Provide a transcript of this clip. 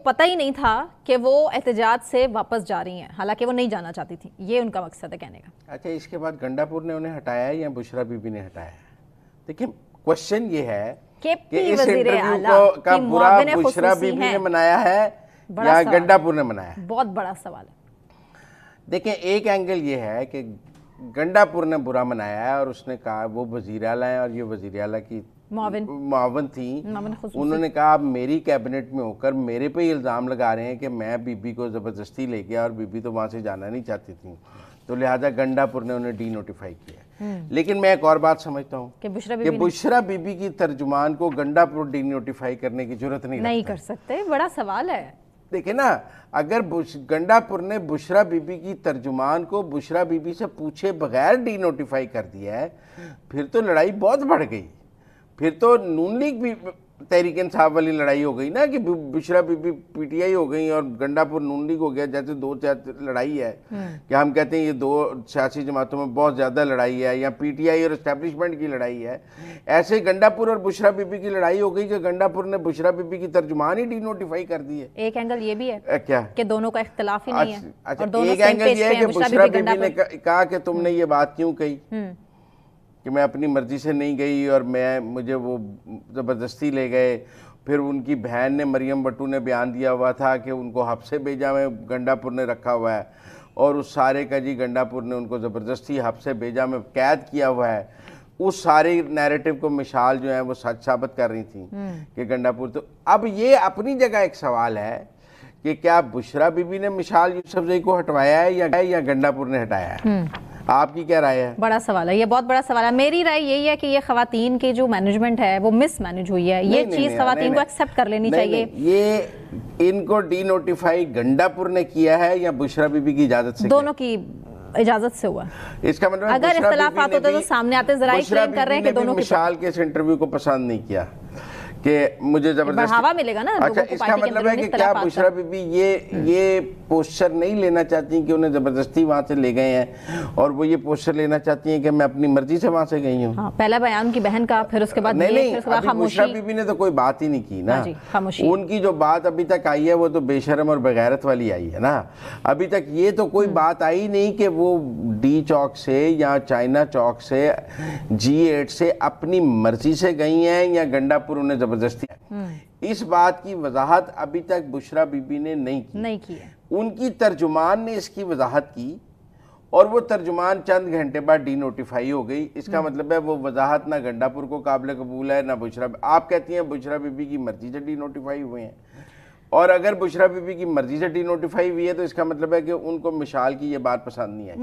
पता ही नहीं था कि वो एहतजाज से वापस जा रही हैं, हालांकि वो नहीं जाना चाहती थी, ये उनका मकसद है कहने का। अच्छा, इसके बाद गंडापुर ने उन्हें हटाया है या बुशरा बीबी ने हटाया है? देखिए, क्वेश्चन ये है कि इस इंटरव्यू का बुरा बुशरा बीबी ने मनाया है या गंडापुर ने मनाया है? बहुत बड़ा सवाल है। देखिए, एक एंगल ये है कि गंडापुर ने बुरा मनाया है और उसने कहा वो वज़ीर आला है और ये वज़ीर आला की मुआवन थी। उन्होंने कहा आप मेरी कैबिनेट में होकर मेरे पे ही इल्ज़ाम लगा रहे हैं कि मैं बीबी को ज़बरदस्ती ले गया और बीबी तो वहाँ से जाना नहीं चाहती थी, तो लिहाजा गंडापुर ने उन्हें डी नोटिफाई किया। लेकिन मैं एक और बात समझता हूँ कि बुशरा बीबी की तर्जुमान को गंडापुर डी नोटिफाई करने की जरूरत नहीं कर सकते। बड़ा सवाल है। देखिए ना, अगर गंडापुर ने बुशरा बीबी की तर्जुमान को बुशरा बीबी से पूछे बगैर डी नोटिफाई कर दिया है, फिर तो लड़ाई बहुत बढ़ गई। फिर तो नून लीग भी तहरीक इंसाफ वाली लड़ाई हो गई ना, कि बुशरा बीबी पीटीआई हो गई और गंडापुर नून लीग हो गया। जैसे दो लड़ाई है कि हम कहते हैं ये दो सियासी जमातों में बहुत ज़्यादा लड़ाई है, या पीटीआई और एस्टेब्लिशमेंट की लड़ाई है, ऐसे गंडापुर और बुशरा बीबी की लड़ाई हो गई कि गंडापुर ने बुशरा बीबी की तर्जुमान ही डी नोटिफाई कर दी है। एक एंगल ये भी है क्या कि दोनों का इख्तिलाफ ही नहीं है। अच्छा, एक एंगल ये है कि बुशरा बीबी ने कहा कि तुमने ये बात क्यों कही कि मैं अपनी मर्जी से नहीं गई और मुझे वो ज़बरदस्ती ले गए। फिर उनकी बहन ने, मरियम बट्टू ने बयान दिया हुआ था कि उनको हफ्से भेजा में गंडापुर ने रखा हुआ है और उस सारे का जी गंडापुर ने उनको ज़बरदस्ती हफ्से भेजा में कैद किया हुआ है। उस सारे नैरेटिव को मिसाल जो है वो सच साबित कर रही थी कि गंडापुर। तो अब ये अपनी जगह एक सवाल है कि क्या बुशरा बीबी ने मिसाल यूसुफजई को हटवाया है या गंडापुर ने हटाया है? आपकी क्या राय है? बड़ा सवाल है, ये बहुत बड़ा सवाल है। मेरी राय यही है कि ये खवातीन की जो मैनेजमेंट है वो मिस मैनेज हुई है। ये चीज खवातीन को एक्सेप्ट कर लेनी चाहिए। ये इनको डी नोटिफाई गंडापुर ने किया है या बुशरा बीबी की इजाजत से? दोनों की इजाजत से हुआ। इसका मतलब अगर इख्तिलाफात होते तो सामने आते, जरा क्लेम कर रहे हैं कि दोनों की मिसाल के इस इंटरव्यू को पसंद नहीं किया कि मुझे जबरदस्ती बढ़ावा मिलेगा ना। अच्छा, इसका मतलब है कि क्या बुशरा बीबी ये पोस्चर नहीं लेना चाहती कि उन्हें जबरदस्ती वहां से ले गए हैं और वो ये पोस्चर लेना चाहती हैं कि मैं अपनी मर्जी से वहां से गई हूँ? हाँ, पहला बयान उनकी बहन का, फिर उसके बाद नहीं, बुशरा बीबी ने तो कोई बात ही नहीं की ना। उनकी जो बात अभी तक आई है वो तो बेशरम और बगैरत वाली आई है ना। अभी तक ये तो कोई बात आई नहीं कि वो डी चौक से या चाइना चौक से G8 से अपनी मर्जी से गई हैं या गंडापुर उन्हें जबरदस्ती। इस बात की वजाहत अभी तक बुशरा बीबी ने नहीं की है। उनकी तर्जुमान ने इसकी वजाहत की और वो तर्जुमान चंद घंटे बाद डी नोटिफाई हो गई। इसका मतलब है वो वजाहत ना गंडापुर को काबिल कबूल है ना बुशरा। आप कहती हैं बुशरा बीबी की मर्जी से डी नोटिफाई हुए हैं, और अगर बुशरा बीबी की मर्जी से डी नोटिफाई हुई है तो इसका मतलब है कि उनको मिसाल की ये बात पसंद नहीं आई।